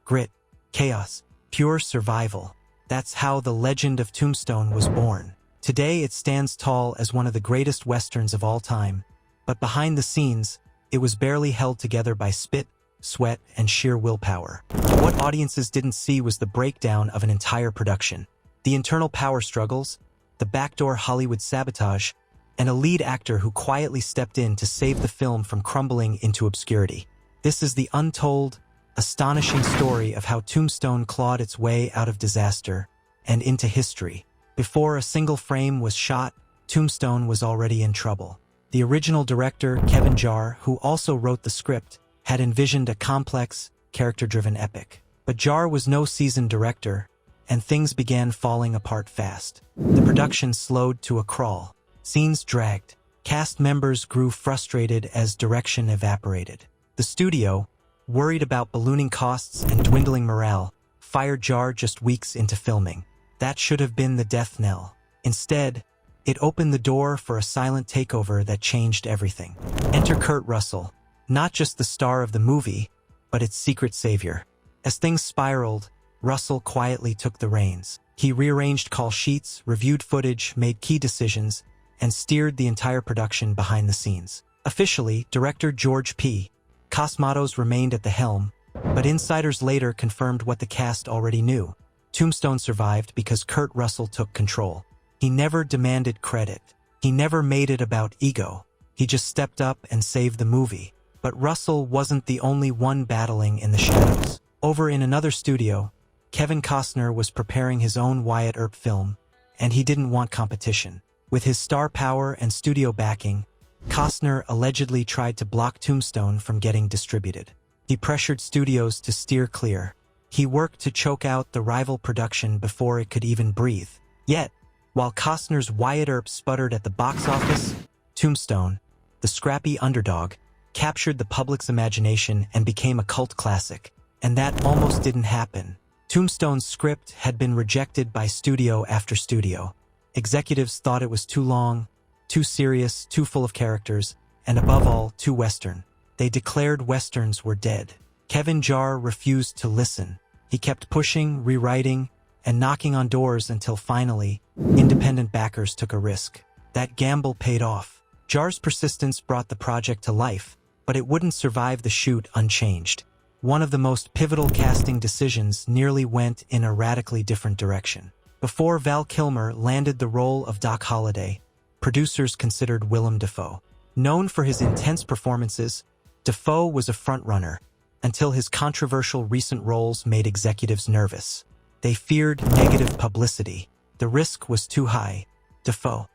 grit, chaos, pure survival. That's how the legend of Tombstone was born. Today it stands tall as one of the greatest westerns of all time, but behind the scenes, it was barely held together by spit, sweat, and sheer willpower. What audiences didn't see was the breakdown of an entire production. The internal power struggles, the backdoor Hollywood sabotage, and a lead actor who quietly stepped in to save the film from crumbling into obscurity. This is the untold, astonishing story of how Tombstone clawed its way out of disaster and into history. Before a single frame was shot, Tombstone was already in trouble. The original director, Kevin Jarre, who also wrote the script, had envisioned a complex, character-driven epic. But Jarre was no seasoned director, and things began falling apart fast. The production slowed to a crawl. Scenes dragged. Cast members grew frustrated as direction evaporated. The studio, worried about ballooning costs and dwindling morale, fired Jarre just weeks into filming. That should have been the death knell. Instead, it opened the door for a silent takeover that changed everything. Enter Kurt Russell, not just the star of the movie, but its secret savior. As things spiraled, Russell quietly took the reins. He rearranged call sheets, reviewed footage, made key decisions, and steered the entire production behind the scenes. Officially, director George P. Cosmatos remained at the helm, but insiders later confirmed what the cast already knew. Tombstone survived because Kurt Russell took control. He never demanded credit. He never made it about ego. He just stepped up and saved the movie. But Russell wasn't the only one battling in the shadows. Over in another studio, Kevin Costner was preparing his own Wyatt Earp film, and he didn't want competition. With his star power and studio backing, Costner allegedly tried to block Tombstone from getting distributed. He pressured studios to steer clear. He worked to choke out the rival production before it could even breathe. Yet, while Costner's Wyatt Earp sputtered at the box office, Tombstone, the scrappy underdog, captured the public's imagination and became a cult classic. And that almost didn't happen. Tombstone's script had been rejected by studio after studio. Executives thought it was too long, too serious, too full of characters, and above all, too Western. They declared Westerns were dead. Kevin Jarre refused to listen. He kept pushing, rewriting, and knocking on doors until finally, independent backers took a risk. That gamble paid off. Jarre's persistence brought the project to life, but it wouldn't survive the shoot unchanged. One of the most pivotal casting decisions nearly went in a radically different direction. Before Val Kilmer landed the role of Doc Holliday, producers considered Willem Dafoe. Known for his intense performances, Dafoe was a frontrunner until his controversial recent roles made executives nervous. They feared negative publicity. The risk was too high. Dafoe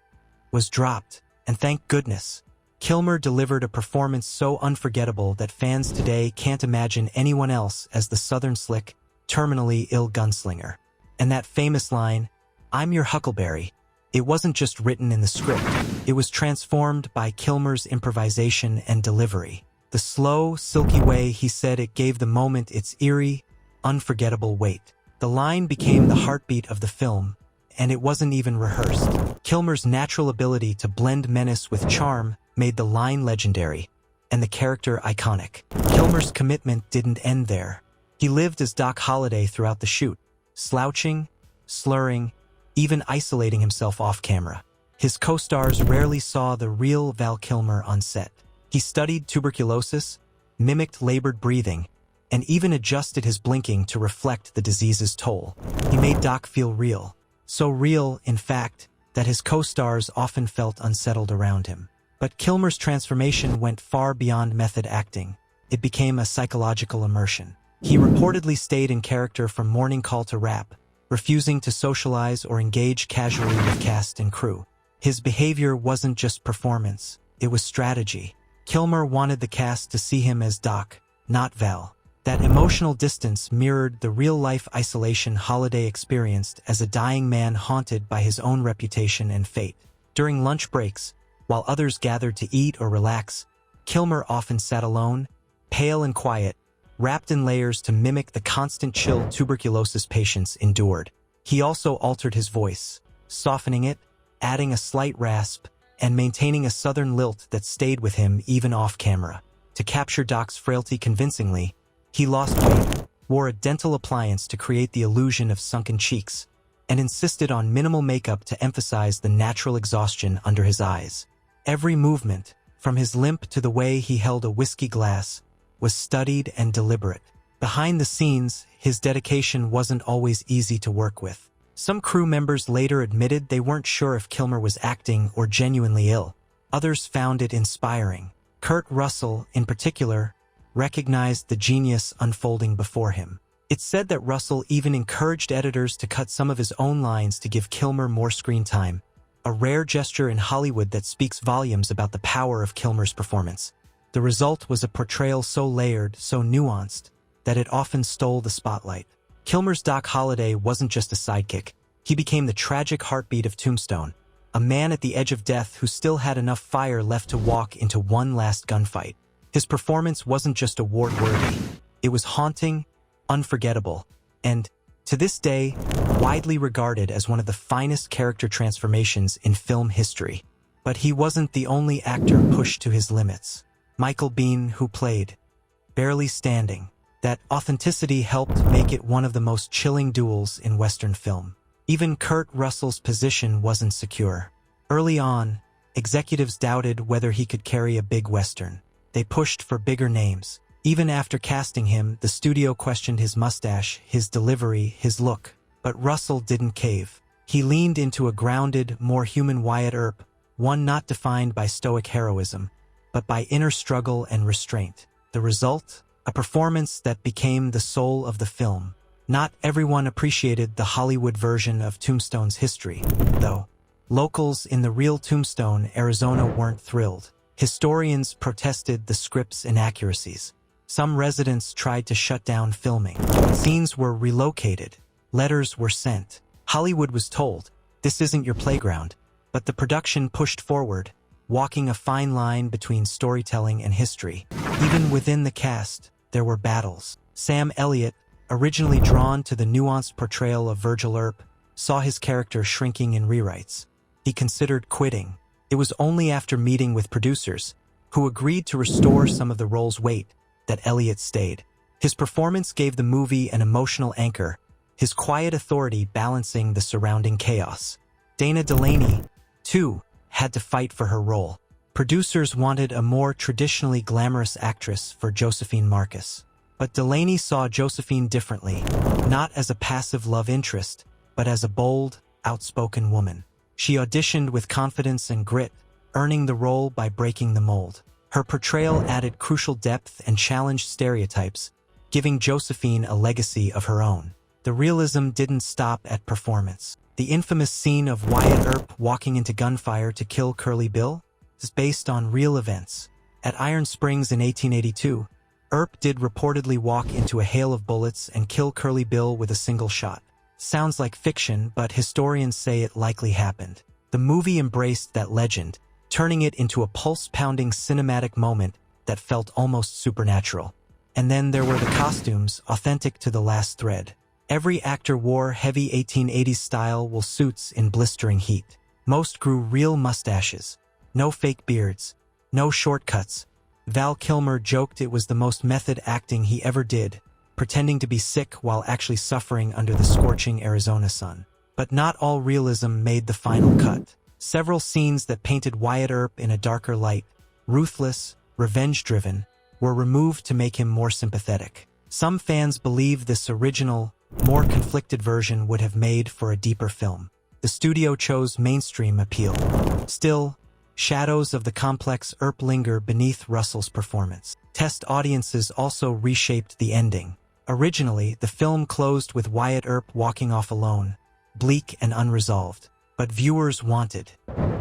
was dropped, and thank goodness. Kilmer delivered a performance so unforgettable that fans today can't imagine anyone else as the Southern slick, terminally ill gunslinger. And that famous line, "I'm your Huckleberry," it wasn't just written in the script. It was transformed by Kilmer's improvisation and delivery. The slow, silky way he said it gave the moment its eerie, unforgettable weight. The line became the heartbeat of the film, and it wasn't even rehearsed. Kilmer's natural ability to blend menace with charm made the line legendary, and the character iconic. Kilmer's commitment didn't end there. He lived as Doc Holliday throughout the shoot, slouching, slurring, even isolating himself off camera. His co-stars rarely saw the real Val Kilmer on set. He studied tuberculosis, mimicked labored breathing, and even adjusted his blinking to reflect the disease's toll. He made Doc feel real. So real, in fact, that his co-stars often felt unsettled around him. But Kilmer's transformation went far beyond method acting. It became a psychological immersion. He reportedly stayed in character from morning call to wrap, refusing to socialize or engage casually with cast and crew. His behavior wasn't just performance, it was strategy. Kilmer wanted the cast to see him as Doc, not Val. That emotional distance mirrored the real-life isolation Holliday experienced as a dying man haunted by his own reputation and fate. During lunch breaks, while others gathered to eat or relax, Kilmer often sat alone, pale and quiet, wrapped in layers to mimic the constant chill tuberculosis patients endured. He also altered his voice, softening it, adding a slight rasp, and maintaining a southern lilt that stayed with him even off camera. To capture Doc's frailty convincingly, he lost weight, wore a dental appliance to create the illusion of sunken cheeks, and insisted on minimal makeup to emphasize the natural exhaustion under his eyes. Every movement, from his limp to the way he held a whiskey glass, was studied and deliberate. Behind the scenes, his dedication wasn't always easy to work with. Some crew members later admitted they weren't sure if Kilmer was acting or genuinely ill. Others found it inspiring. Kurt Russell, in particular, recognized the genius unfolding before him. It's said that Russell even encouraged editors to cut some of his own lines to give Kilmer more screen time, a rare gesture in Hollywood that speaks volumes about the power of Kilmer's performance. The result was a portrayal so layered, so nuanced, that it often stole the spotlight. Kilmer's Doc Holliday wasn't just a sidekick. He became the tragic heartbeat of Tombstone, a man at the edge of death who still had enough fire left to walk into one last gunfight. His performance wasn't just award-worthy. It was haunting, unforgettable, and, to this day, widely regarded as one of the finest character transformations in film history. But he wasn't the only actor pushed to his limits. Michael Biehn, who played Barely Standing, that authenticity helped make it one of the most chilling duels in Western film. Even Kurt Russell's position wasn't secure. Early on, executives doubted whether he could carry a big Western. They pushed for bigger names. Even after casting him, the studio questioned his mustache, his delivery, his look. But Russell didn't cave. He leaned into a grounded, more human Wyatt Earp, one not defined by stoic heroism, but by inner struggle and restraint. The result? A performance that became the soul of the film. Not everyone appreciated the Hollywood version of Tombstone's history, though. Locals in the real Tombstone, Arizona weren't thrilled. Historians protested the script's inaccuracies. Some residents tried to shut down filming. Scenes were relocated. Letters were sent. Hollywood was told, "This isn't your playground." But the production pushed forward, walking a fine line between storytelling and history. Even within the cast, there were battles. Sam Elliott, originally drawn to the nuanced portrayal of Virgil Earp, saw his character shrinking in rewrites. He considered quitting. It was only after meeting with producers, who agreed to restore some of the role's weight, that Elliott stayed. His performance gave the movie an emotional anchor, his quiet authority balancing the surrounding chaos. Dana Delaney, too, had to fight for her role. Producers wanted a more traditionally glamorous actress for Josephine Marcus. But Delaney saw Josephine differently, not as a passive love interest, but as a bold, outspoken woman. She auditioned with confidence and grit, earning the role by breaking the mold. Her portrayal added crucial depth and challenged stereotypes, giving Josephine a legacy of her own. The realism didn't stop at performance. The infamous scene of Wyatt Earp walking into gunfire to kill Curly Bill is based on real events. At Iron Springs in 1882, Earp did reportedly walk into a hail of bullets and kill Curly Bill with a single shot. Sounds like fiction, but historians say it likely happened. The movie embraced that legend, turning it into a pulse-pounding cinematic moment that felt almost supernatural. And then there were the costumes, authentic to the last thread. Every actor wore heavy 1880s style wool suits in blistering heat. Most grew real mustaches. No fake beards. No shortcuts. Val Kilmer joked it was the most method acting he ever did, pretending to be sick while actually suffering under the scorching Arizona sun. But not all realism made the final cut. Several scenes that painted Wyatt Earp in a darker light, ruthless, revenge-driven, were removed to make him more sympathetic. Some fans believe this original, more conflicted version would have made for a deeper film. The studio chose mainstream appeal. Still, shadows of the complex Earp linger beneath Russell's performance. Test audiences also reshaped the ending. Originally, the film closed with Wyatt Earp walking off alone, bleak and unresolved. But viewers wanted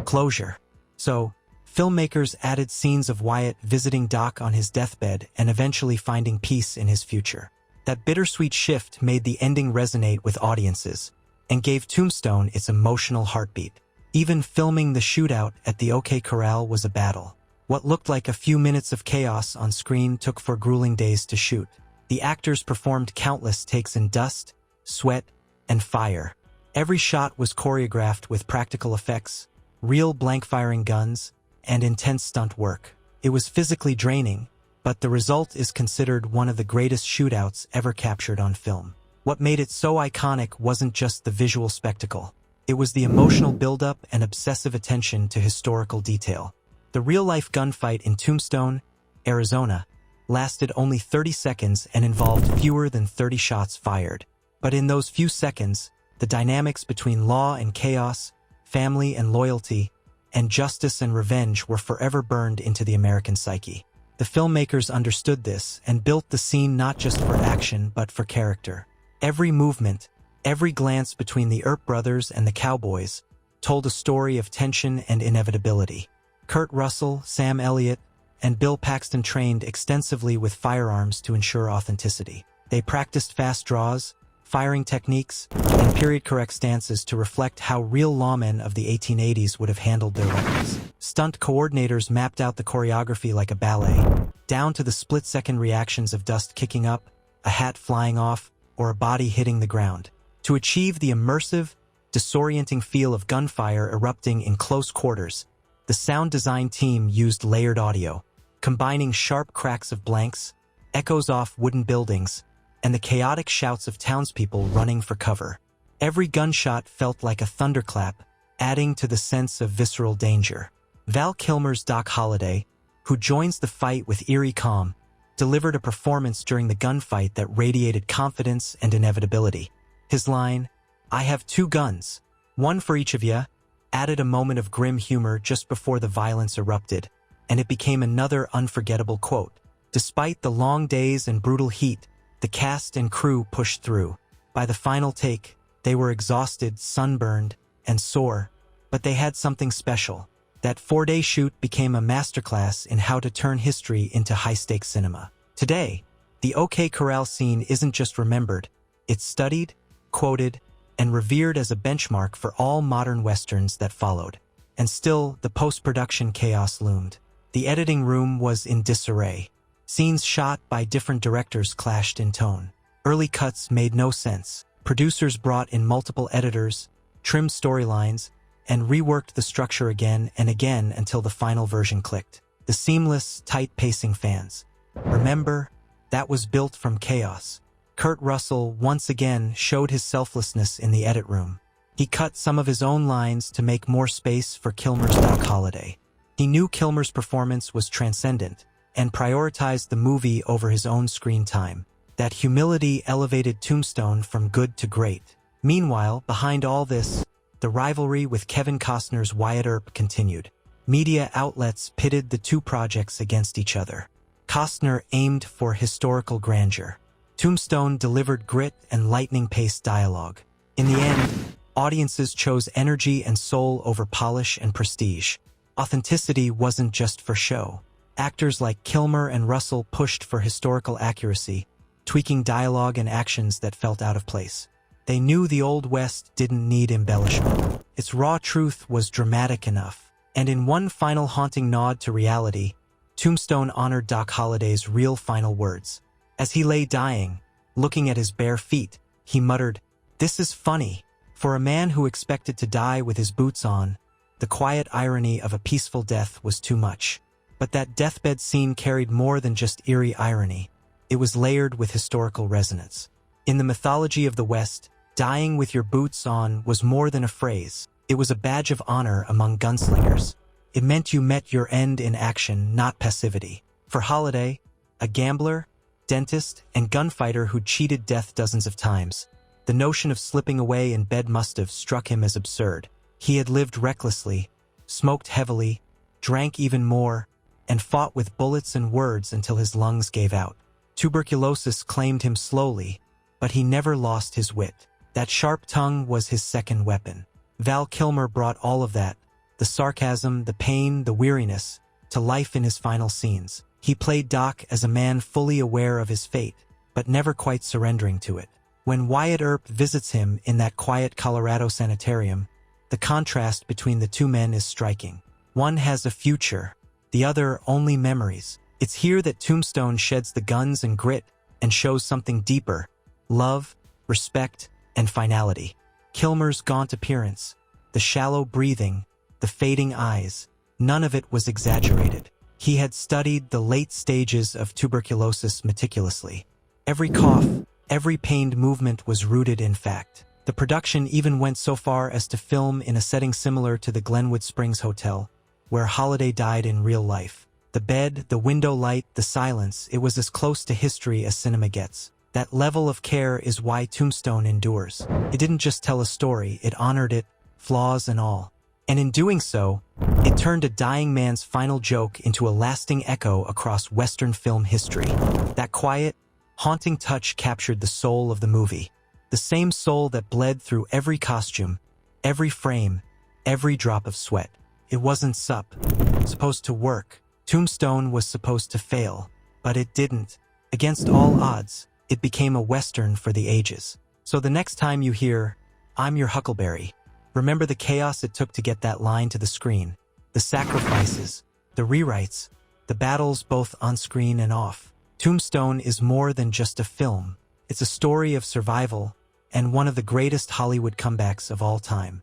closure. So, filmmakers added scenes of Wyatt visiting Doc on his deathbed and eventually finding peace in his future. That bittersweet shift made the ending resonate with audiences and gave Tombstone its emotional heartbeat. Even filming the shootout at the OK Corral was a battle. What looked like a few minutes of chaos on screen took 4 grueling days to shoot. The actors performed countless takes in dust, sweat, and fire. Every shot was choreographed with practical effects, real blank-firing guns, and intense stunt work. It was physically draining, but the result is considered one of the greatest shootouts ever captured on film. What made it so iconic wasn't just the visual spectacle. It was the emotional buildup and obsessive attention to historical detail. The real-life gunfight in Tombstone, Arizona, lasted only 30 seconds and involved fewer than 30 shots fired. But in those few seconds, the dynamics between law and chaos, family and loyalty, and justice and revenge were forever burned into the American psyche. The filmmakers understood this and built the scene not just for action but for character. Every movement, every glance between the Earp brothers and the cowboys told a story of tension and inevitability. Kurt Russell, Sam Elliott, and Bill Paxton trained extensively with firearms to ensure authenticity. They practiced fast draws, firing techniques, and period-correct stances to reflect how real lawmen of the 1880s would have handled their weapons. Stunt coordinators mapped out the choreography like a ballet, down to the split-second reactions of dust kicking up, a hat flying off, or a body hitting the ground. To achieve the immersive, disorienting feel of gunfire erupting in close quarters, the sound design team used layered audio, combining sharp cracks of blanks, echoes off wooden buildings, and the chaotic shouts of townspeople running for cover. Every gunshot felt like a thunderclap, adding to the sense of visceral danger. Val Kilmer's Doc Holliday, who joins the fight with eerie calm, delivered a performance during the gunfight that radiated confidence and inevitability. His line, "I have 2 guns, one for each of ya," added a moment of grim humor just before the violence erupted, and it became another unforgettable quote. Despite the long days and brutal heat, the cast and crew pushed through. By the final take, they were exhausted, sunburned, and sore, but they had something special. That 4-day shoot became a masterclass in how to turn history into high-stakes cinema. Today, the OK Corral scene isn't just remembered, it's studied, quoted, and revered as a benchmark for all modern westerns that followed. And still, the post-production chaos loomed. The editing room was in disarray. Scenes shot by different directors clashed in tone. Early cuts made no sense. Producers brought in multiple editors, trimmed storylines, and reworked the structure again and again until the final version clicked. The seamless, tight pacing fans. Remember, that was built from chaos. Kurt Russell once again showed his selflessness in the edit room. He cut some of his own lines to make more space for Kilmer's Doc Holliday. He knew Kilmer's performance was transcendent, and prioritized the movie over his own screen time. That humility elevated Tombstone from good to great. Meanwhile, behind all this, the rivalry with Kevin Costner's Wyatt Earp continued. Media outlets pitted the 2 projects against each other. Costner aimed for historical grandeur. Tombstone delivered grit and lightning-paced dialogue. In the end, audiences chose energy and soul over polish and prestige. Authenticity wasn't just for show. Actors like Kilmer and Russell pushed for historical accuracy, tweaking dialogue and actions that felt out of place. They knew the Old West didn't need embellishment. Its raw truth was dramatic enough. And in one final haunting nod to reality, Tombstone honored Doc Holliday's real final words. As he lay dying, looking at his bare feet, he muttered, "This is funny." For a man who expected to die with his boots on, the quiet irony of a peaceful death was too much. But that deathbed scene carried more than just eerie irony. It was layered with historical resonance. In the mythology of the West, dying with your boots on was more than a phrase. It was a badge of honor among gunslingers. It meant you met your end in action, not passivity. For Holliday, a gambler, dentist, and gunfighter who'd cheated death dozens of times, the notion of slipping away in bed must have struck him as absurd. He had lived recklessly, smoked heavily, drank even more, and fought with bullets and words until his lungs gave out. Tuberculosis claimed him slowly, but he never lost his wit. That sharp tongue was his second weapon. Val Kilmer brought all of that, the sarcasm, the pain, the weariness, to life in his final scenes. He played Doc as a man fully aware of his fate, but never quite surrendering to it. When Wyatt Earp visits him in that quiet Colorado sanitarium, the contrast between the 2 men is striking. One has a future, the other only memories. It's here that Tombstone sheds the guns and grit and shows something deeper: love, respect, and finality. Kilmer's gaunt appearance, the shallow breathing, the fading eyes, none of it was exaggerated. He had studied the late stages of tuberculosis meticulously. Every cough, every pained movement was rooted in fact. The production even went so far as to film in a setting similar to the Glenwood Springs Hotel, where Holliday died in real life. The bed, the window light, the silence, it was as close to history as cinema gets. That level of care is why Tombstone endures. It didn't just tell a story, it honored it, flaws and all. And in doing so, it turned a dying man's final joke into a lasting echo across Western film history. That quiet, haunting touch captured the soul of the movie. The same soul that bled through every costume, every frame, every drop of sweat. It wasn't supposed to work. Tombstone was supposed to fail, but it didn't. Against all odds, it became a Western for the ages. So the next time you hear, "I'm your Huckleberry," remember the chaos it took to get that line to the screen, the sacrifices, the rewrites, the battles both on screen and off. Tombstone is more than just a film. It's a story of survival and one of the greatest Hollywood comebacks of all time.